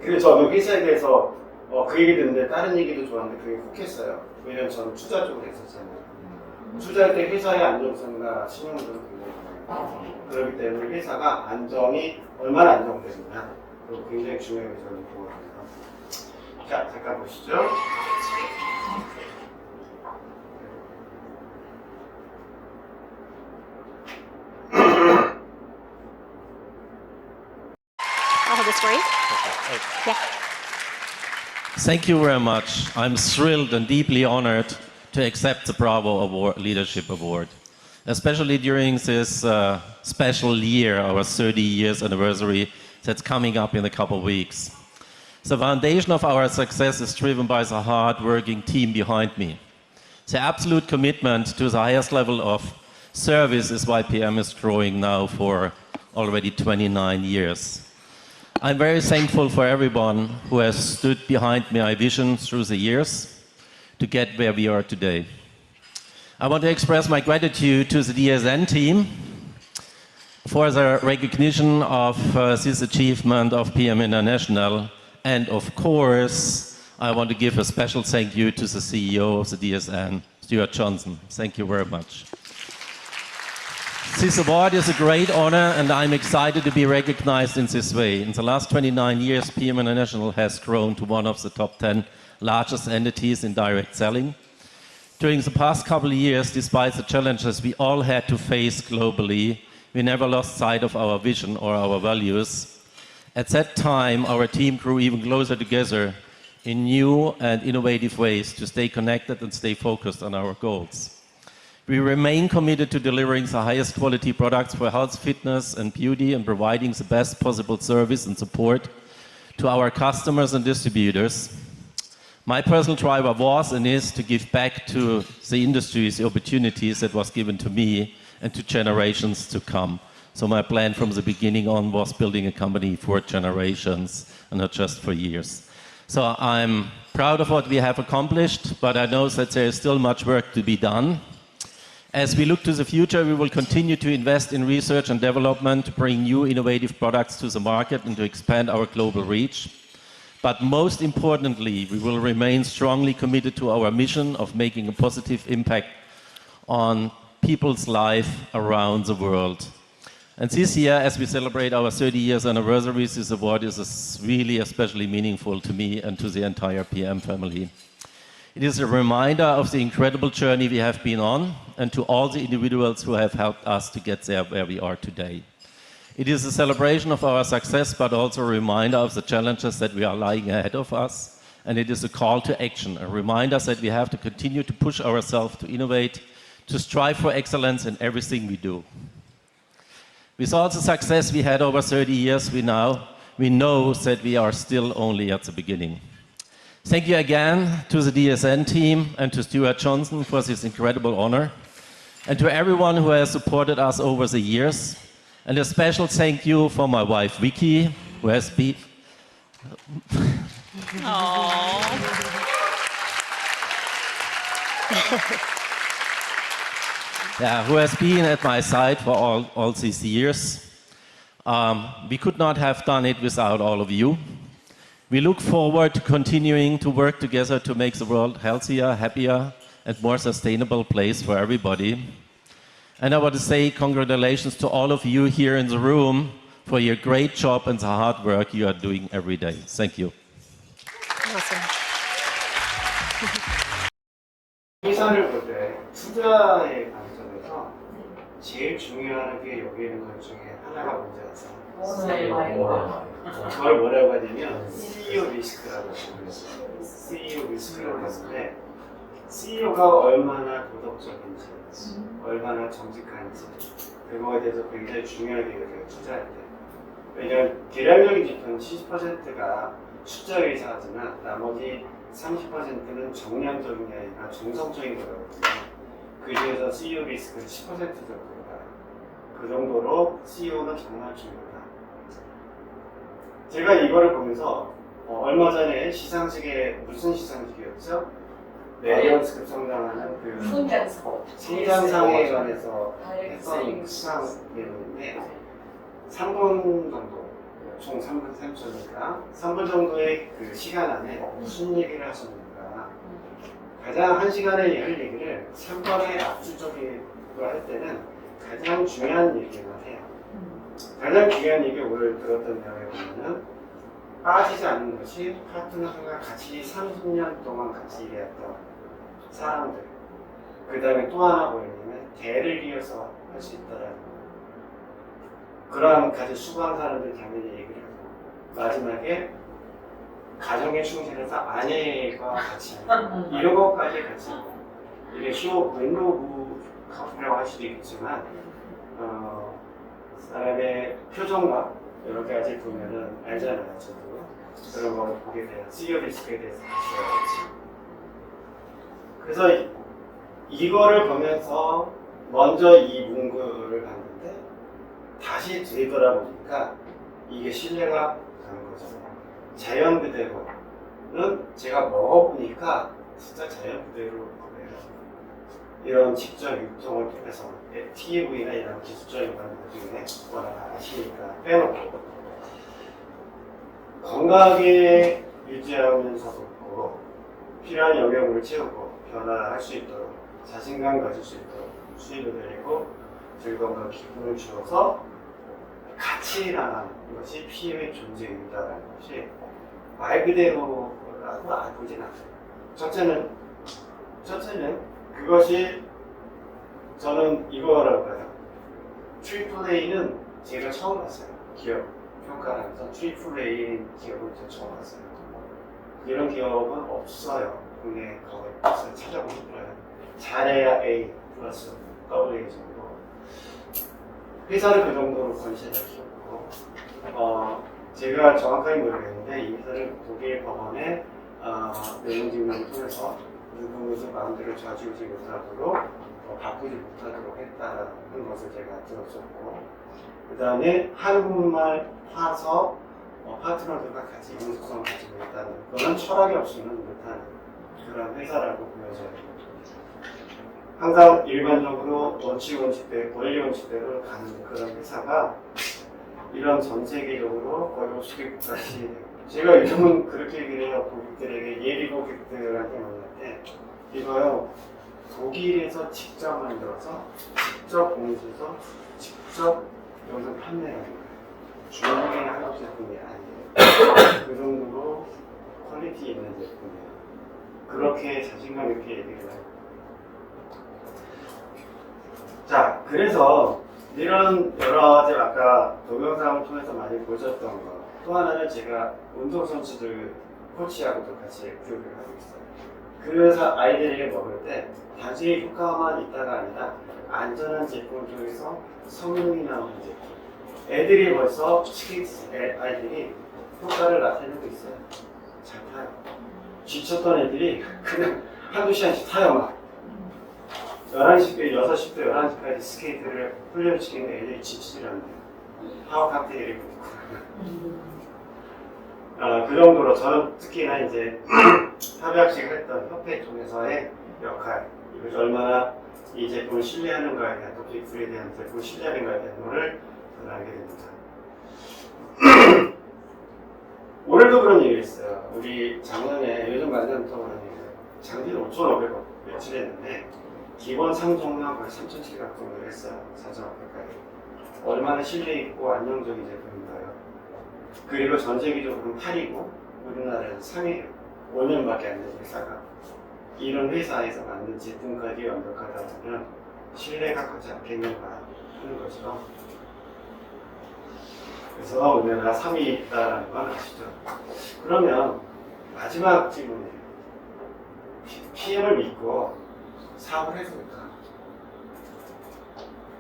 그래서 저는 회사에 대해서 그 얘기 듣는데 다른 얘기도 좋았는데 그게 훅 했어요. 왜냐면 저는 투자 쪽으로 했었잖아요. 투자할 때 회사의 안정성과 신용도는 굉장히 중요해요. 그렇기 때문에 회사가 안정이 얼마나 안정되느냐 그리고 굉장히 중요하게 저는 보고 합니다. 자, 잠깐 보시죠. I'll hold the story. Yeah. Thank you very much. I'm thrilled and deeply honored to accept the Bravo Award, Leadership Award, especially during this special year, our 30 years anniversary that's coming up in a couple of weeks. The foundation of our success is driven by the hard-working team behind me. The absolute commitment to the highest level of service is why PM is growing now for already 29 years. I'm very thankful for everyone who has stood behind my vision through the years to get where we are today. I want to express my gratitude to the DSN team for the recognition of this achievement of PM International. And of course, I want to give a special thank you to the CEO of the DSN, Stuart Johnson. Thank you very much. This award is a great honor, and I'm excited to be recognized in this way. In the last 29 years, PM International has grown to one of the top 10 largest entities in direct selling. During the past couple of years, despite the challenges we all had to face globally, we never lost sight of our vision or our values. At that time, our team grew even closer together in new and innovative ways to stay connected and stay focused on our goals. We remain committed to delivering the highest quality products for health, fitness, and beauty, and providing the best possible service and support to our customers and distributors. My personal driver was and is to give back to the industries the opportunities that was given to me and to generations to come. So my plan from the beginning on was building a company for generations and not just for years. So I'm proud of what we have accomplished, but I know that there is still much work to be done. As we look to the future, we will continue to invest in research and development to bring new innovative products to the market and to expand our global reach. But most importantly, we will remain strongly committed to our mission of making a positive impact on people's life around the world. And this year, as we celebrate our 30 years anniversary, this award is really especially meaningful to me and to the entire PM family. It is a reminder of the incredible journey we have been on and to all the individuals who have helped us to get there where we are today. It is a celebration of our success, but also a reminder of the challenges that we are lying ahead of us. And it is a call to action, a reminder that we have to continue to push ourselves to innovate, to strive for excellence in everything we do. With all the success we had over 30 years, we know that we are still only at the beginning. Thank you again to the DSN team and to Stuart Johnson for this incredible honor, and to everyone who has supported us over the years. And a special thank you for my wife, Vicky, who has been... who has been at my side for all these years. We could not have done it without all of you. We look forward to continuing to work together to make the world healthier, happier, and more sustainable place for everybody. And I want to say congratulations to all of you here in the room for your great job and the hard work you are doing every day. Thank you. Awesome. 회사를 볼 때 투자의 관점에서 제일 중요한 게 여기 있는 것 중에 하나가 뭔지 아세요? 그걸 뭐라고 하냐면 CEO 리스크라고 하거든요. CEO 리스크라고 하는데 CEO가 얼마나 도덕적인지, 얼마나 정직한지, 그거에 대해서 굉장히 중요하게 여겨요, 투자할 때. 왜냐하면 계량적인 지표는 70%가 숫자 의사하지만 나머지 30%는 정량적인 게 아니라 정성적인 거거든요. 그 중에서 CEO 리스크는 10% 정도가. 그 정도로 CEO는 정말 중요하다. 제가 이거를 보면서 얼마 전에 시상식에 무슨 시상식이었죠? 매연스급 성장하는 그 성장상에 관해서 했던 시상이었는데 3분 정도, 총 3분 3초니까 3분 정도의 그 시간 안에 무슨 얘기를 하셨는가. 가장 한 시간에 할 얘기를 3번의 압축적으로 할 때는 가장 중요한 얘기만 해요. 가장 중요한 얘기 오늘 들었던 내용에 보면은 빠지지 않는 것이 파트너가 같이 30년 동안 같이 일했던 사람들. 그 다음에 또 하나 뭐였냐면 대를 이어서 할 수 있다라는 거. 그러한 가장 수고한 사람들 당연히 얘기를 하고 마지막에 가정에 충실해서 아내와 같이 이런 것까지 같이 이게 왼로부 커플이라고 할 수도 있겠지만 사람의 표정과 여러 가지 보면은 알잖아요. 저도 그런 걸 보게 돼요. CEO 리스크에 대해서 같이. 그래서 이거를 보면서 먼저 이 문구를 봤는데 다시 되돌아보니까 이게 신뢰가 가는 거죠. 자연 그대로는 제가 먹어보니까 진짜 자연 그대로 보여요. 이런 직접 유통을 통해서 TV나 이런 기술적인 것 중에 워낙 아시니까 빼놓고 건강하게 유지하면서도 필요한 영양분을 채우고 변화할 수 있도록 자신감 가질 수 있도록 수입을 늘리고 즐거움과 기쁨을 주어서 같이 일어나는 것이 피임의 존재입니다라는 것이 말 그대로라고 보진 않아요. 첫째는 그것이 저는 이거라고 봐요. 트리플 A는 제가 처음 봤어요. 기업 평가를 하면서 트리플 A 기업을 제가 처음 봤어요. 이런 기업은 없어요. 국내 거기서 찾아보기 힘들어요. 잘해야 A 플러스 AA 정도. 회사를 그 정도로 건실하게 키웠고, 제가 정확하게 모르겠는데 이 회사를 독일 법원의 내용 증명을 통해서 누구 마음대로 좌지우지 못하도록 바꾸지 못하도록 했다는 것을 제가 들었었고, 그 다음에 한국말 파서 파트너들과 같이 인식성을 가지고 있다는 그런 철학이 없이는 못하는 그런 회사라고 보여져요. 항상 일반적으로 원리 원칙대로 가는 그런 회사가 이런 전 세계적으로 거의 수익까지 제가 요즘은 그렇게 얘기를 해요. 고객들에게 예비 고객들한테 만날 때 이거요 독일에서 직접 만들어서 직접 공수해서 직접 여기서 판매하는 거예요. 중국의 한국 제품이 아니에요. 그 정도로 퀄리티 있는 제품이에요. 그렇게 자신감 있게 얘기를 해요. 자, 그래서 이런 여러 가지 아까 동영상을 통해서 많이 보셨던 거, 또 하나는 제가 운동선수들 코치하고도 같이 교육을 하고 있어요. 그래서 아이들에게 먹을 때 단순히 효과만 있다가 아니라 안전한 제품을 통해서 성능이 나오는 제품. 애들이 벌써 아이들이 효과를 나타내고 있어요. 잘 타요. 지쳤던 애들이 그냥 한두 시간씩 타요 막. 6시부터 11시까지 스케이트를 훈련시키는 애들이 지치질 않네요. 파워 칵테일이 붙고. 그 정도로 저는 특히나 이제 협약식을 했던 협회 쪽에서의 역할, 이것이 얼마나 이 제품을 신뢰하는가에 대한, 또 빅프리에 대한 제품을 신뢰하는가에 대한 거를 저는 알게 됩니다. 올해도 그런 얘기 했어요. 우리 작년에, 요즘 만년부터 그런 얘기예요. 작년 5,500억 며칠 했는데, 기본 상종량 거의 3,700억 정도 했어요. 사전화폐까지. 얼마나 신뢰있고 안정적인 제품인가요? 그리고 전 세계적으로는 8위고, 우리나라에는 3위예요. 5년밖에 안 된 회사가. 이런 회사에서 만든 제품까지 완벽하다면 신뢰가 가지 않겠는가 하는 거죠. 그래서 우리나라 3위 있다라는 건 아시죠? 그러면 마지막 질문이에요. PM을 믿고 사업을 해볼까?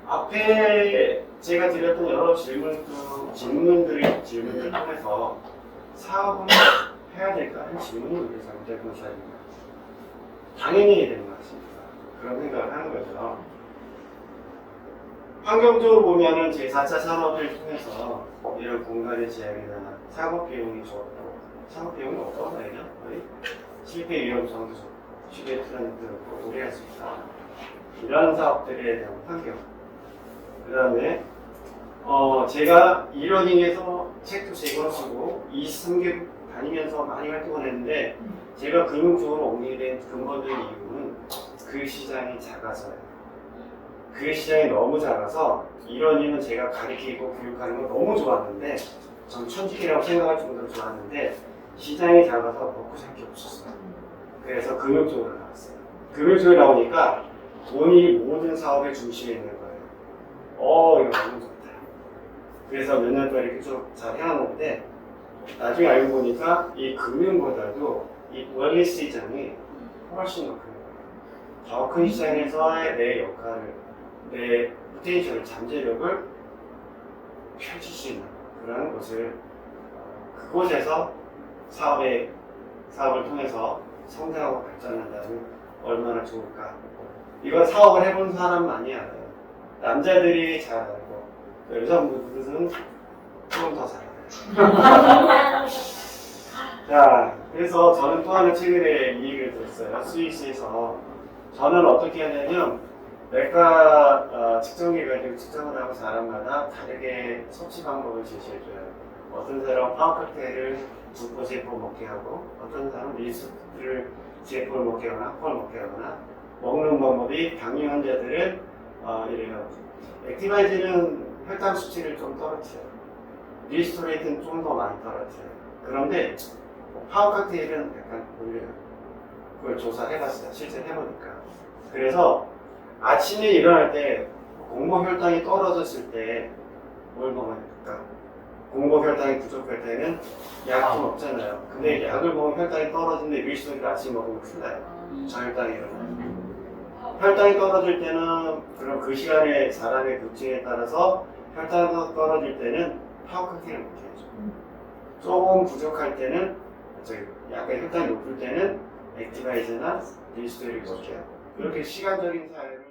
앞에 제가 드렸던 여러 질문들을 통해서 사업을 해야 될까 하는 질문을 우리 잘못될 것이 아닌가. 당연히 해야 되는 것 같습니다. 그런 생각을 하는 거죠. 환경적으로 보면은 제4차 산업을 통해서 이런 공간의 제약이나 사업 비용이 적고, 사업 비용이 없다고 봐야죠. 거의 실패 위험성도 적고, 시대 트렌드도 오래 할 수 있다. 이런 사업들에 대한 환경. 그 다음에 제가 이러닝에서 책도 제거 쓰고 23개국 다니면서 많이 활동을 했는데 제가 금융 쪽으로 옮기게 된 근본적인 이유는 그 시장이 작아서요. 그 시장이 너무 작아서 이러닝은 제가 가르치고 교육하는 건 너무 좋았는데 전 천직이라고 생각할 정도로 좋았는데 시장이 작아서 먹고 살 게 없었어요. 그래서 금융 쪽으로 나왔어요. 금융 쪽에 나오니까 돈이 모든 사업의 중심에 있는 거예요. 이거 너무 좋다. 그래서 몇 년 동안 이렇게 쭉 잘 해왔는데 나중에 알고 보니까 이 금융보다도 이 웰니스 시장이 훨씬 더 큰 거예요. 더 큰 시장에서의 내 역할을, 내 포텐셜을, 잠재력을 펼칠 수 있는 그런 곳을 그곳에서 사업을 통해서 성장하고 발전한다면 얼마나 좋을까. 이건 사업을 해본 사람만이 알아요. 남자들이 잘 알고 여자분들은 조금 더 잘 알아요. 자, 그래서 저는 또 하나 최근에 이 얘기를 들었어요. 스위스에서 저는 어떻게 하냐면 내과 측정해가지고 측정을 하고 사람마다 다르게 섭취 방법을 제시해줘요. 어떤 사람은 파워칵테일을 2포 먹게 하고 어떤 사람은 밀수를 3포를 먹게 하거나 1포를 먹게 하거나 먹는 방법이 당뇨 환자들은 이래요. 액티바이즈는 혈당 수치를 좀 떨어뜨려요. 리스토레이트는 좀 더 많이 떨어뜨려요. 그런데 파워칵테일은 약간 올려요. 그걸 조사해봤어요. 실제 해보니까. 그래서 아침에 일어날 때 공복 혈당이 떨어졌을 때 뭘 먹어야 될까? 공복 혈당이 부족할 때는 약도 먹잖아요. 근데 약을 먹으면 혈당이 떨어지는데 밀수를 아침에 먹으면 큰일 나요. 저혈당이 일어나요. 혈당이 떨어질 때는 그럼 그 시간에 사람의 부팅에 따라서 혈당이 떨어질 때는 파워칵테일을 먹혀야죠. 조금 부족할 때는 약간 혈당이 높을 때는 액티바이즈나 밀수를 먹혀요. 그렇게 시간적인 사회를